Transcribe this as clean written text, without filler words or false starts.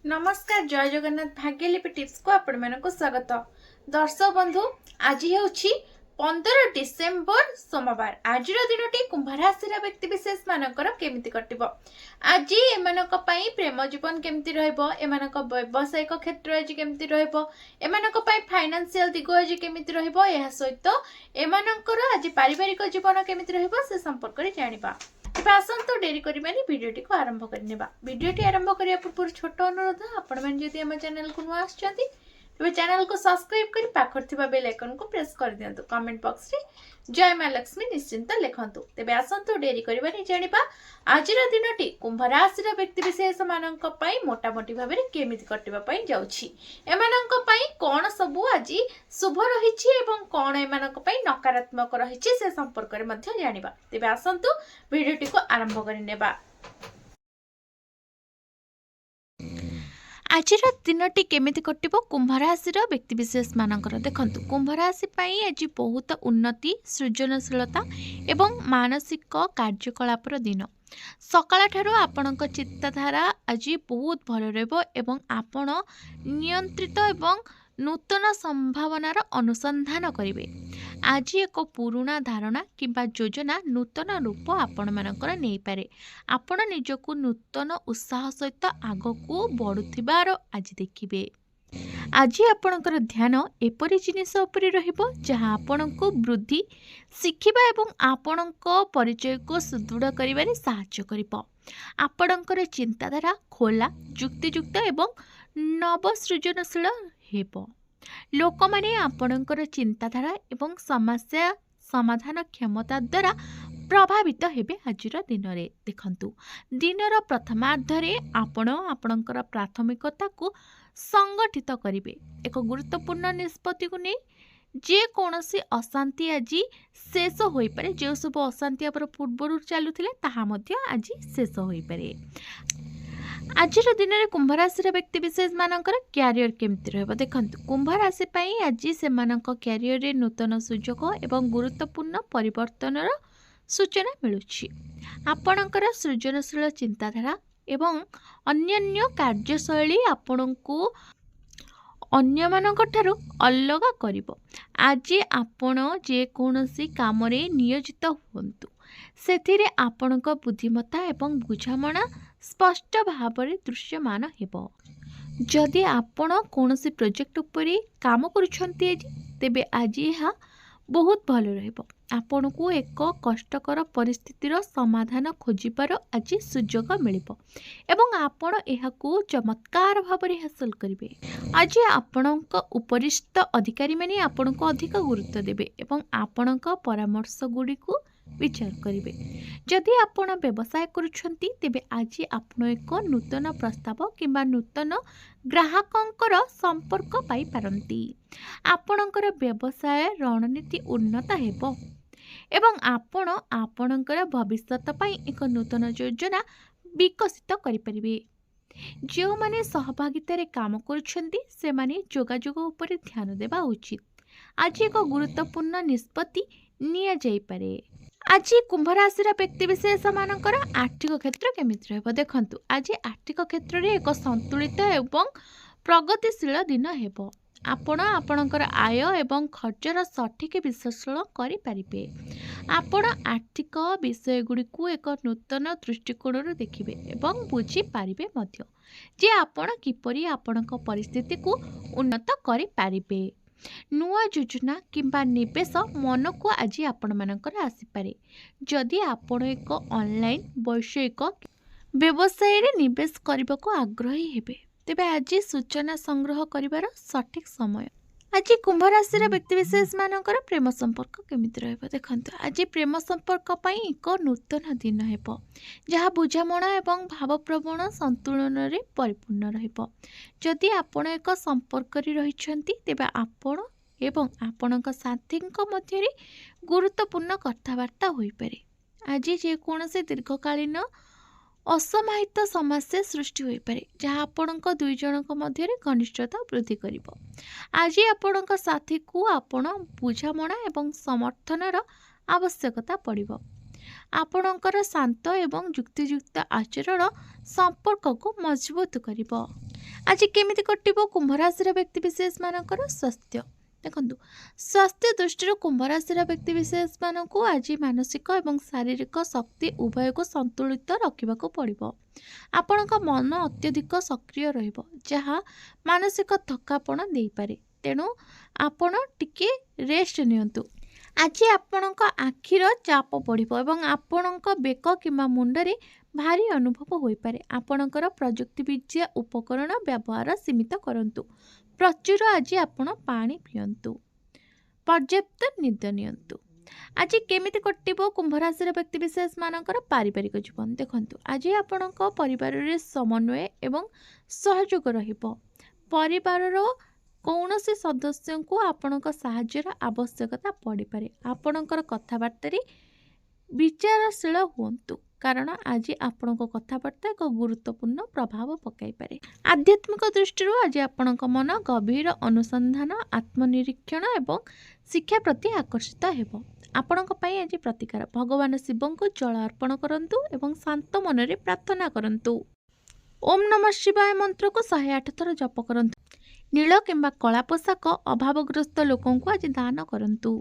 नमस्कार जय जगन्नाथ भाग्यलिपि टिप्स को आपण मानक स्वागत। दर्शक बंधु आज हेउछि 15 डिसेम्बर सोमवार। आज दिनटी कुंभ राशि व्यक्ति विशेष मानकर केमिति कटिबो। आज एमानक पई प्रेम जीवन केमिति रहइबो, एमानक व्यवसायिक क्षेत्र आज केमिति रहइबो, एमानक पई फाइनेंशियल दिग आज केमिति रहइबो, एहा सहित एमानकर आज पारिवारिक जीवन केमिति रहइबो से संपर्क रे जानिबा। आसतु डेरी करबानी भिडियोटी को आरंभ करनेबा। भिडियोटी आरंभ करिया पूर्व छोट अनुरोध, आपण मन जदि हम चैनल को नुआ आछंती तबे चैनल को सब्सक्राइब करी पाखर थिबा बेल आइकन को प्रेस कर दियंतु। कमेंट बॉक्स रे जय मां लक्ष्मी निश्चिंत लिखंतु। तबे आसंतु डेरी करबानी जानिबा आज दिनटी कुंभ राशि व्यक्ति विशेष मानक पई मोटा मोटी भाबरे केमिति कटिबा पई जाउछि, एमानक पई कोन सबु आज शुभ रहिछि एवं कोन एमानक पई नकारात्मक रहिछि से संपर्क रे मध्य जानिबा। तबे आसंतु भिडियोटी को आरंभ करिनेबा। आज दिनटी केमिति कटिबो कुंभ राशि व्यक्ति विशेष मानकर देखंतु। कुंभ राशि पई आज बहुत उन्नति, सृजनशीलता एवं मानसिक कार्यकलापर दिन। सकाळ ठारू आपणक चिंताधारा आज बहुत भल रहबो एवं आपण नियंत्रित एवं नूतन संभावनार अनुसंधान करिवे। आज एक पुराणा धारणा किंबा योजना नूतन रूप आपण मानकर नहीं पारे। आपण निजको नूतन उत्साह सहित आगको बढ़ुथिबार आज देखिबे। आज आपणकर ध्यान एपरि जिनिस उपरि रहिबो जहाँ आपणको वृद्धि शिखिबा एवं आपणक परिचय को सुदृढ़ करिबारे सहायता करिबो। आपणकर चिंताधारा खोला, युक्तियुक्त एवं नवसृजनशील हेबो। लोक माने आपणकर चिंताधारा एवं समस्या समाधान क्षमता द्वारा प्रभावित हेबे। आजिर दिन रे देखंतु, दिनर प्रथमार्धरे आपण आपणकर प्राथमिकता को संगठित करिवे। एक गुरुत्वपूर्ण निष्पत्ति को नै जे कोनोसी अशांति आज शेष होई पारे। जे सब अशांति पर पूर्वरु चालुथिले ताहा मध्य आज शेष होई पारे। आज दिन में कुंभ राशि व्यक्ति विशेष मानकर क्यारियर केमिति रहबो देखंतु। कुंभ राशि पई आज से मानक क्यारियर रे नूतन सुजोग एवं गुरुत्वपूर्ण परिवर्तनर सूचना मिलुछि। आपणकर सृजनशील चिंताधारा एवं अन्यान्य कार्यशैली आपणको अन्य मानक ठारू अलग करिवो। आज आपण जे कोनोसी काम रे नियोजित हुंतु, सेथिरे आपणक बुद्धिमत्ता एवं बुझामणा स्पष्ट भाव में दृश्यमान हेबो। जदि आपण कोनोसी प्रोजेक्ट उपरे काम करूछंती तेबे आज यह बहुत भल रहबो। आपण को एक कष्टकर परिस्थितिर समाधान खोजिबार आज सुजोग मिलिबो एवं आपण एहाकू चमत्कार भाव में हासिल करिवे। आज आपणक उपरिस्थ अधिकारी माने आपणको अधिक गुरुत्व देबे एवं आपणक परामर्श गुडी को विचार करिवे। जदि आपण व्यवसाय करूछंती तेबे आज आपण एक नूतन प्रस्ताव किंबा नूतन ग्राहकंकर संपर्क पाई पारंती। आपणकर व्यवसाय रणनीति उन्नत हेबो एवं आपण आपणकर भविष्यत पाई एक नूतन योजना विकसित करि परिबे। जो माने सहभागिता रे काम करूछंती से माने जोगाजोग उपरे ध्यान देबा उचित। आज एक गुरुत्वपूर्ण निष्पत्ति निया जाई पारे। आज कुंभ राशि व्यक्ति विशेष मानकर आर्थिक क्षेत्र केमिति रहबो देखंतु। आज आर्थिक क्षेत्र रे एक संतुलित एवं प्रगतिशील दिन हेबो। आपण आपणकर आय एवं खर्चर सठिक विश्लेषण करि परिबे। आपण आर्थिक विषय गुडी को एक नूतन दृष्टिकोण रे देखिबे एवं बुझी पारिबे मध्य जे आपण किपरि आपणक परिस्थिति को उन्नत करि पारिबे। नुआ योजना किंबा निवेश मन को आज आपण मानकर आसी पारे। जदि आपण एक ऑनलाइन वैषयिक व्यवसाय रे निवेश करबा को आग्रही हेबे तेबे आज सूचना संग्रह करिवार सठिक समय। आज कुंभ राशि व्यक्ति विशेष मानकर प्रेम संपर्क केमिति रहबो देखंतु। आज प्रेम संपर्क पई एक नूतन दिन हेबो जहाँ बुझामणा एवं भावप्रवण संतुलन रे परिपूर्ण रहबो। जदि आपण एक संपर्क रे रहिछंती तेबे आपण एवं आपणक साथीक मध्य रे गुरुत्वपूर्ण कथावार्ता होई पारे। आज जे कोनसे दीर्घकालीन असमाहित समस्या सृष्टि होई पारे जहाँ आपणक दुई जनक मध्य रे घनिष्ठता वृद्धि करिवो। आज आपणक साथी को आपण बुझामणा एवं समर्थनर आवश्यकता पड़िवो। आपणकर शांत एवं युक्तियुक्त आचरण संपर्क को मजबूत करिवो। ଆଜି କେମିତି କଟିବ କୁମ୍ଭ ରାଶିର ବ୍ୟକ୍ତିବିଶେଷମାନଙ୍କର ସ୍ୱାସ୍ଥ୍ୟ? ଦେଖନ୍ତୁ, ସ୍ୱାସ୍ଥ୍ୟ ଦୃଷ୍ଟିରୁ କୁମ୍ଭ ରାଶିର ବ୍ୟକ୍ତିବିଶେଷମାନଙ୍କୁ ଆଜି ମାନସିକ ଏବଂ ଶାରୀରିକ ଶକ୍ତି ଉଭୟକୁ ସନ୍ତୁଳିତ ରଖିବାକୁ ପଡ଼ିବ। ଆପଣଙ୍କ ମନ ଅତ୍ୟଧିକ ସକ୍ରିୟ ରହିବ, ଯାହା ମାନସିକ ଥକାପଣ ଦେଇପାରେ। ତେଣୁ ଆପଣ ଟିକେ ରେଷ୍ଟ ନିଅନ୍ତୁ। ଆଜି ଆପଣଙ୍କ ଆଖିର ଚାପ ବଢ଼ିବ ଏବଂ ଆପଣଙ୍କ ବେକ କିମ୍ବା ମୁଣ୍ଡରେ ଭାରି ଅନୁଭବ ହୋଇପାରେ। ଆପଣଙ୍କର ପ୍ରଯୁକ୍ତିବିଦ୍ୟା ଉପକରଣ ବ୍ୟବହାର ସୀମିତ କରନ୍ତୁ। ପ୍ରଚୁର ଆଜି ଆପଣ ପାଣି ପିଅନ୍ତୁ। ପର୍ଯ୍ୟାପ୍ତ ନିଦ ନିଅନ୍ତୁ। ଆଜି କେମିତି କଟିବ କୁମ୍ଭ ରାଶିର ବ୍ୟକ୍ତିବିଶେଷମାନଙ୍କର ପାରିବାରିକ ଜୀବନ? ଦେଖନ୍ତୁ, ଆଜି ଆପଣଙ୍କ ପରିବାରରେ ସମନ୍ୱୟ ଏବଂ ସହଯୋଗ ରହିବ। ପରିବାରର କୌଣସି ସଦସ୍ୟଙ୍କୁ ଆପଣଙ୍କ ସାହାଯ୍ୟର ଆବଶ୍ୟକତା ପଡ଼ିପାରେ। ଆପଣଙ୍କର କଥାବାର୍ତ୍ତାରେ ବିଚାରଶୀଳ ହୁଅନ୍ତୁ, କାରଣ ଆଜି ଆପଣଙ୍କ କଥାବାର୍ତ୍ତା ଏକ ଗୁରୁତ୍ୱପୂର୍ଣ୍ଣ ପ୍ରଭାବ ପକାଇପାରେ। ଆଧ୍ୟାତ୍ମିକ ଦୃଷ୍ଟିରୁ ଆଜି ଆପଣଙ୍କ ମନ ଗଭୀର ଅନୁସନ୍ଧାନ, ଆତ୍ମନିରୀକ୍ଷଣ ଏବଂ ଶିକ୍ଷା ପ୍ରତି ଆକର୍ଷିତ ହେବ। ଆପଣଙ୍କ ପାଇଁ ଆଜି ପ୍ରତିକାର, ଭଗବାନ ଶିବଙ୍କୁ ଜଳ ଅର୍ପଣ କରନ୍ତୁ ଏବଂ ଶାନ୍ତ ମନରେ ପ୍ରାର୍ଥନା କରନ୍ତୁ। ଓମ୍ ନମଃ ଶିବାୟ ମନ୍ତ୍ରକୁ 108 ଥର ଜପ କରନ୍ତୁ। ନୀଳ କିମ୍ବା କଳା ପୋଷାକ ଅଭାବଗ୍ରସ୍ତ ଲୋକଙ୍କୁ ଆଜି ଦାନ କରନ୍ତୁ।